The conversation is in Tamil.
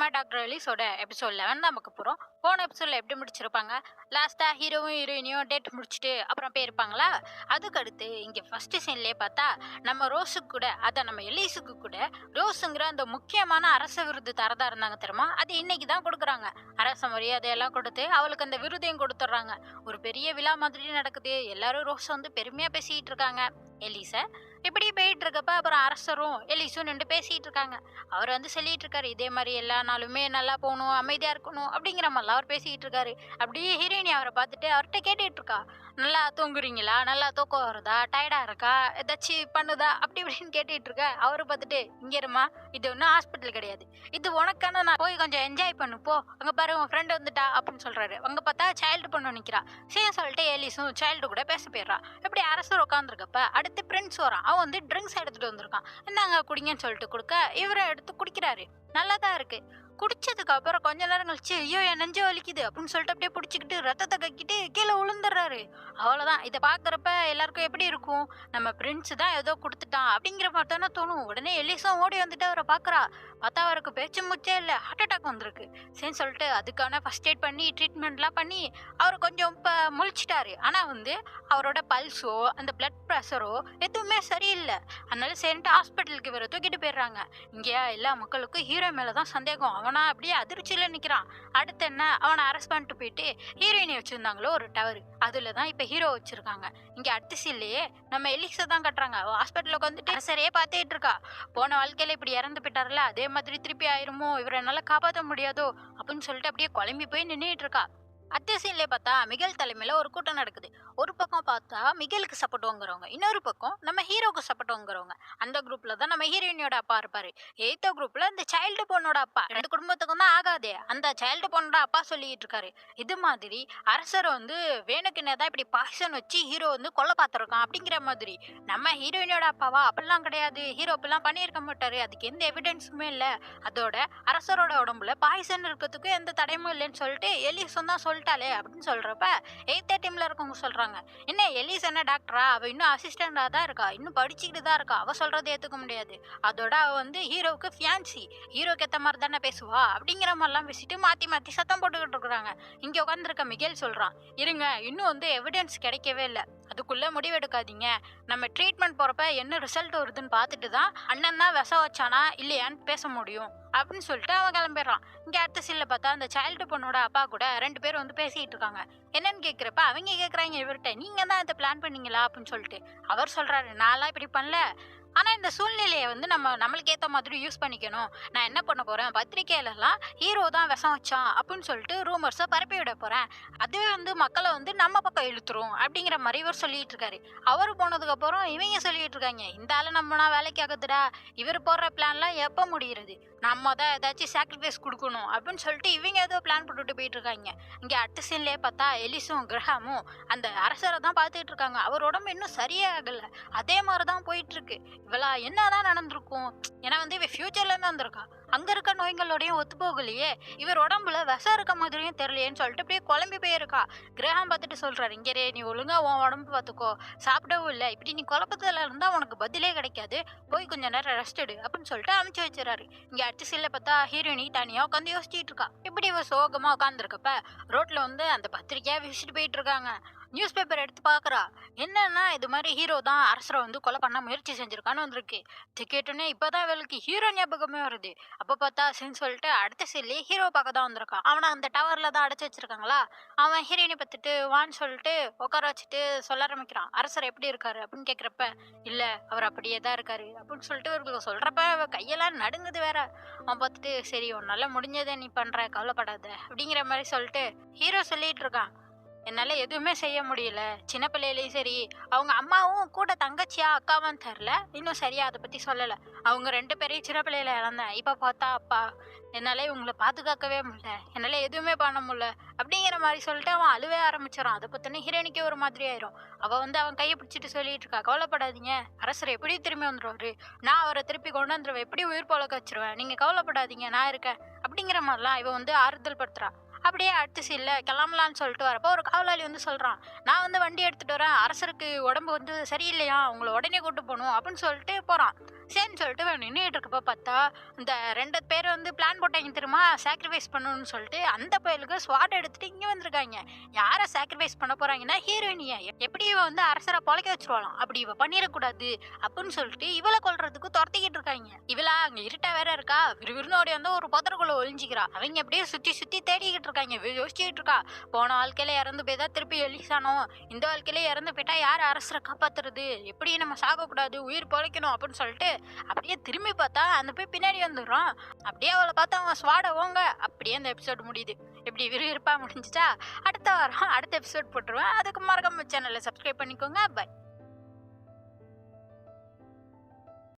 நம்ம டாக்டர் எலிஸோட எபிசோட் 11 தான் பார்க்க போகிறோம். போன எபிசோடில் எப்படி முடிச்சிருப்பாங்க, லாஸ்ட்டாக ஹீரோவும் ஹீரோயினையும் டேட் முடிச்சுட்டு அப்புறம் போயிருப்பாங்களா. அதுக்கடுத்து இங்கே ஃபஸ்ட்டு சீன்லேயே பார்த்தா நம்ம ரோஸுக்கு கூட, அதை நம்ம எலிஸுக்கு கூட ரோஸுங்கிற அந்த முக்கியமான அரச விருது தரதா இருந்தாங்க தெரியுமா, அது இன்னைக்கு தான் கொடுக்குறாங்க. அரச மரியாதையெல்லாம் கொடுத்து அவளுக்கு அந்த விருதையும் கொடுத்துட்றாங்க. ஒரு பெரிய விழா மாதிரி நடக்குது. எல்லாரும் ரோஸ் வந்து பெருமையாக பேசிக்கிட்டு இருக்காங்க எலிஸை. இப்படி போயிட்டு இருக்கப்ப அப்புறம் அரசரும் எலிஸும் நின்று பேசிட்டு இருக்காங்க. அவர் வந்து சொல்லிட்டு இருக்காரு, இதே மாதிரி எல்லா நாளுமே நல்லா போகணும், அமைதியா இருக்கணும் அப்படிங்கிற மாதிரிலாம் அவர் பேசிக்கிட்டு இருக்காரு. அப்படியே ஹீரோயினி அவரை பார்த்துட்டு அவர்கிட்ட கேட்டுட்டு இருக்கா, நல்லா தூங்குறீங்களா, நல்லா தூக்கம் வருதா, டயர்டா இருக்கா, ஏதாச்சும் பண்ணுதா அப்படி இப்படின்னு கேட்டுட்டு இருக்க. அவரு பார்த்துட்டு, இங்க இருமா, இது ஒன்றும் ஹாஸ்பிட்டல் கிடையாது, இது உனக்கான, நான் போய் கொஞ்சம் என்ஜாய் பண்ணு போ, அங்க பாரு உன் ஃப்ரெண்ட் வந்துட்டா அப்படின்னு சொல்றாரு. அங்க பார்த்தா சைல்டு பொண்ணு நிக்கிறா. சரி சொல்லிட்டு எலிஸும் சைல்டு கூட பேச போயிடுறா. இப்படி அரசர் உட்காந்துருக்கப்ப அடுத்து பிரின்ஸ் வரான். அவன் வந்து ட்ரிங்க்ஸ் எடுத்துட்டு வந்திருக்கான். என்னங்க குடிங்கன்னு சொல்லிட்டு கொடுக்க இவரை எடுத்து குடிக்கிறாரு. நல்லாதான் இருக்கு. குடிச்சதுக்கு அப்புறம் கொஞ்ச நேரம் கழிச்சு, ஐயோ என் நெஞ்சு வலிக்குது அப்படின்னு சொல்லிட்டு அப்படியே பிடிச்சிக்கிட்டு ரத்தத்தை கக்கிட்டு கீழே விழுந்துடுறாரு. அவ்வளவுதான். இதை பாக்குறப்ப எல்லாருக்கும் எப்படி இருக்கும், நம்ம பிரின்ஸ் தான் ஏதோ கொடுத்துட்டான் அப்படிங்கிற மாதிரி தானே தோணும். உடனே எலிஸும் ஓடி வந்துட்டு அவரை பாக்குறா. பார்த்தா அவருக்கு பேச்சு முச்சே இல்லை, ஹார்ட் அட்டாக் வந்திருக்கு. சரின்னு சொல்லிட்டு அதுக்கான ஃபர்ஸ்ட் எய்ட் பண்ணி ட்ரீட்மெண்ட்லாம் பண்ணி அவர் கொஞ்சம் இப்போ முழிச்சிட்டாரு. ஆனால் வந்து அவரோட பல்ஸோ அந்த பிளட் ப்ரெஷரோ எதுவுமே சரியில்லை. அதனால சரின்ட்டு ஹாஸ்பிட்டலுக்கு இவரை தூக்கிட்டு போயிடுறாங்க. இங்கே எல்லா மக்களுக்கும் ஹீரோ மேலே தான் சந்தேகம். அவனா அப்படியே அதிர்ச்சியில் நிற்கிறான். அடுத்து என்ன, அவனை அரெஸ்ட் பண்ணிட்டு போயிட்டு ஹீரோயினை வச்சுருந்தாங்களோ ஒரு டவர், அதில் தான் இப்போ ஹீரோ வச்சுருக்காங்க. இங்கே அடுத்த சீன்லேயே நம்ம எலிஸை தான் கட்டுறாங்க. ஹாஸ்பிட்டலுக்கு வந்துட்டு அரசரையே பார்த்துட்டு இருக்கா. போன வாழ்க்கையில் இப்படி இறந்து போயிட்டார்ல, அதே மாதிரி திருப்பி ஆயிருமோ, இவரை என்னால் காப்பாற்ற முடியாதோ அப்படின்னு சொல்லிட்டு அப்படியே குழம்பி போய் நின்றுட்டு இருக்கா. அடுத்த சீன்லேயே பார்த்தா மிகேல் தலைமையில் ஒரு கூட்டம் நடக்குது. ஒரு பக்கம் பார்த்தா மிகேலுக்கு சப்போர்ட் வாங்குறவங்க, இன்னொரு பக்கம் நம்ம ஹீரோக்கு சப்போர்ட் வாங்குறவங்க. அந்த குரூப்ல தான் நம்ம ஹீரோயினோட அப்பா இருப்பாரு. எய்த்த குரூப்ல இந்த சைல்டு பொண்ணோட அப்பா. ரெண்டு குடும்பத்துக்கும் தான் ஆகாதே, அந்த சைல்டு பொண்ணோட அப்பா சொல்லிட்டு இருக்காரு. இது மாதிரி அரசர் வந்து வேணுக்குன்னே தான் இப்படி பாய்சன் வச்சு ஹீரோ வந்து கொல்ல பார்த்துருக்கான் அப்படிங்கிற மாதிரி. நம்ம ஹீரோயினோட அப்பாவா, அப்படிலாம் கிடையாது, ஹீரோ அப்படிலாம் பண்ணியிருக்க மாட்டாரு, அதுக்கு எந்த எவிடன்ஸுமே இல்லை. அதோட அரசரோட உடம்புல பாய்சன் இருக்கிறதுக்கு எந்த தடையும் இல்லைன்னு சொல்லிட்டு எலிஸும் தான் சொல்லிட்டாலே அப்படின்னு சொல்றப்ப எய்த்த டீம்ல இருக்கவங்க சொல்றாங்க, என்ன எலிஸ் என்ன டாக்டரா, அவ இன்னும் அசிஸ்டண்டா தான் இருக்கா, இன்னும் படிச்சுக்கிட்டு தான் இருக்கா, அவ சொல்றதை ஏத்துக்க முடியாது. அதோட அவ வந்து ஹீரோவுக்கு ஃபியான்சி, ஹீரோக்கு ஏத்த மாதிரி தானே பேசுவா அப்படிங்கிற மாதிரிலாம் பேசிட்டு மாத்தி மாத்தி சத்தம் போட்டுக்கிட்டு இருக்கிறாங்க. இங்க உட்காந்துருக்க மிகேல் சொல்றான், இருங்க இன்னும் வந்து எவிடன்ஸ் கிடைக்கவே இல்லை, அதுக்குள்ள முடிவெடுக்காதீங்க, நம்ம ட்ரீட்மெண்ட் போறப்ப என்ன ரிசல்ட் வருதுன்னு பார்த்துட்டு தான் அண்ணன் தான் விஷம் வச்சானா இல்லையான்னு பேச முடியும் அப்படின்னு சொல்லிட்டு அவன் கிளம்பிடுறான். இங்க அடுத்த சீன்ல பார்த்தா அந்த சைல்டு பொண்ணோட அப்பா கூட ரெண்டு பேரும் வந்து பேசிட்டு இருக்காங்க. என்னன்னு கேட்குறப்ப அவங்க கேட்குறாங்க இவர்கிட்ட, நீங்க தான் இதை பிளான் பண்ணீங்களா அப்படின்னு சொல்லிட்டு. அவர் சொல்றாரு, நான்லாம் இப்படி பண்ணல, ஆனால் இந்த சூழ்நிலையை வந்து நம்மளுக்கு ஏற்ற மாதிரி யூஸ் பண்ணிக்கணும். நான் என்ன பண்ண போகிறேன், பத்திரிக்கையிலலாம் ஹீரோ தான் விஷம் வச்சான் அப்படின்னு சொல்லிட்டு ரூமர்ஸை பரப்பி விட போகிறேன், அதுவே வந்து மக்களை வந்து நம்ம பக்கம் இழுத்துரும் அப்படிங்கிற மாதிரி இவர் சொல்லிட்டு இருக்காரு. அவர் போனதுக்கப்புறம் இவங்க சொல்லிட்டு இருக்காங்க, இந்த ஆளை நம்மனா வேலைக்கு ஆகுதுடா, இவர் போடுற பிளான்லாம் எப்போ முடிகிறது, நம்ம தான் ஏதாச்சும் சாக்ரிஃபைஸ் கொடுக்கணும் அப்படின்னு சொல்லிட்டு இவங்க ஏதோ பிளான் போட்டுட்டு போயிட்டு இருக்காங்க. இங்கே அடுத்த சீன்லேயே பார்த்தா எலிஸும் கிரஹாமும் அந்த அரசரை தான் பார்த்துட்டு இருக்காங்க. அவர் உடம்பு இன்னும் சரியே ஆகலை, அதே மாதிரி தான் போயிட்டு இருக்கு. இவளா என்னதான் நடந்திருக்கும், ஏன்னா வந்து இவ ஃபியூச்சர்ல இருந்து வந்திருக்கா, அங்க இருக்க நோய்களோடையும் ஒத்து போகலையே, இவர் உடம்புல விஷம் இருக்க மாதிரியும் தெரியலையேன்னு சொல்லிட்டு அப்படியே குழம்பி போயிருக்கா. கிரகம் பார்த்துட்டு சொல்றாரு, இங்கே நீ ஒழுங்கா உன் உடம்பு பார்த்துக்கோ, சாப்பிடவும் இல்லை, இப்படி நீ குழப்பத்துல இருந்தா உனக்கு பதிலே கிடைக்காது, போய் கொஞ்ச நேரம் ரெஸ்ட் எடு அப்படின்னு சொல்லிட்டு அனுப்பிச்சு வச்சிடறாரு. இங்க அடுத்த சீன்ல பார்த்தா ஹீரோயினி தனியா உட்காந்து யோசிச்சுட்டு இருக்கா. இப்படி இவ சோகமா உட்காந்துருக்கப்ப ரோட்ல வந்து அந்த பத்திரிக்கையா வீசிட்டு போயிட்டு இருக்காங்க. நியூஸ் பேப்பர் எடுத்து பார்க்குறா. என்னன்னா இது மாதிரி ஹீரோ தான் அரசரை வந்து கொலை பண்ண முயற்சி செஞ்சிருக்கான்னு வந்திருக்கு. கேட்டோன்னே இப்போதான் இவளுக்கு ஹீரோ ஞாபகமே வருது. அப்போ பார்த்தா சரின்னு சொல்லிட்டு அடுத்த சீன்லேயே ஹீரோ பார்க்க தான் வந்திருக்கான். அவனை அந்த டவரில் தான் அடைச்சி வச்சிருக்காங்களா. அவன் ஹீரோயினை பார்த்துட்டு வான்னு சொல்லிட்டு உட்கார வச்சுட்டு சொல்ல ஆரம்பிக்கிறான், அரசர் எப்படி இருக்காரு அப்படின்னு கேட்குறப்ப, இல்லை அவர் அப்படியே தான் இருக்காரு அப்படின்னு சொல்லிட்டு இவர்களுக்கு சொல்கிறப்ப கையெல்லாம் நடுங்குது வேற. அவன் பார்த்துட்டு, சரி உன்னால முடிஞ்சதை நீ பண்ணுற, கவலைப்படாத அப்படிங்கிற மாதிரி சொல்லிட்டு ஹீரோ சொல்லிட்டு இருக்கான், என்னால் எதுவுமே செய்ய முடியல, சின்ன பிள்ளையிலையும் சரி, அவங்க அம்மாவும் கூட தங்கச்சியா அக்காவான்னு தெரில, இன்னும் சரியா அதை பற்றி சொல்லலை, அவங்க ரெண்டு பேரையும் சின்ன பிள்ளையில இழந்தேன், இப்போ பார்த்தா அப்பா, என்னால் இவங்களை பாதுகாக்கவே முடியல, என்னால் எதுவுமே பண்ண முடியல அப்படிங்கிற மாதிரி சொல்லிட்டு அவன் அழுவே ஆரம்பிச்சிடான். அதை பற்றின ஹீரோனிக்கே ஒரு மாதிரி ஆயிரும். அவள் வந்து அவன் கையை பிடிச்சிட்டு சொல்லிட்டு இருக்கா, கவலைப்படாதீங்க, அரசர் எப்படி திரும்பி வந்துடுவாரு, நான் அவரை திருப்பி கொண்டு வந்துடுவேன், எப்படி உயிர் பழக்க வச்சிருவேன், நீங்கள் கவலைப்படாதீங்க நான் இருக்கேன் அப்படிங்கிற மாதிரிலாம் இவன் வந்து ஆறுதல் படுத்துறா. அப்படியே அடுத்த சீன்ல கிளம்பலான்னு சொல்லிட்டு வரப்போ ஒரு காவலாளி வந்து சொல்றான், நான் வந்து வண்டி எடுத்துட்டு வரேன், அரசருக்கு உடம்பு வந்து சரியில்லையா, உங்களை உடனே கூட்டு போகணும் அப்படின்னு சொல்லிட்டு போறான். சரின்னு சொல்லிட்டு நின்றுட்டு இருக்கப்ப பார்த்தா இந்த 2 பேர் வந்து பிளான் போட்டாங்க தெரியுமா, சாக்ரிஃபைஸ் பண்ணணும்னு சொல்லிட்டு. அந்த பயலுக்கு ஸ்வாட் எடுத்துட்டு இங்க வந்திருக்காங்க. யார சாக்ரிஃபைஸ் பண்ண போறாங்கன்னா ஹீரோயினிய. எப்படி இவ வந்து அரசரை பொழைக்க வச்சிருவாளாம், அப்படி இவ பண்ணிடக்கூடாது அப்படின்னு சொல்லிட்டு இவளை கொல்றதுக்கு துரத்திக்கிட்டு இருக்காங்க. இவளா அங்க இருட்டா வேற இருக்கா, விறுவிறுன்னு ஓடி வந்து ஒரு புதருக்குள்ள ஒளிஞ்சிக்கிறா. அவங்க அப்படியே சுத்தி சுத்தி தேடிக்கிட்டு இருக்காங்க, யோசிச்சுக்கிட்டு இருக்கா. போன வாழ்க்கையில இறந்து போய் தான் திருப்பி எலிசானோ, இந்த வாழ்க்கையில இறந்து போயிட்டா யார் அரசரை காப்பாத்துறது, எப்படி நம்ம சாகக்கூடாது, உயிர் பொழைக்கணும் அப்படின்னு சொல்லிட்டு அப்படியே திரும்பி பார்த்தா அந்த போய் பின்னாடி வந்துடுறான். அப்படியே அவளை பார்த்தா அவன் ஸ்வாட ஓங்க. அப்படியே அந்த எபிசோட் முடியுது. இப்படி விறுவிறுப்பா முடிஞ்சுச்சா. அடுத்த வாரம் அடுத்த எபிசோட் போட்டுருவேன். அதுக்கு மறக்காம சேனலை சப்ஸ்கிரைப் பண்ணிக்கோங்க. பை.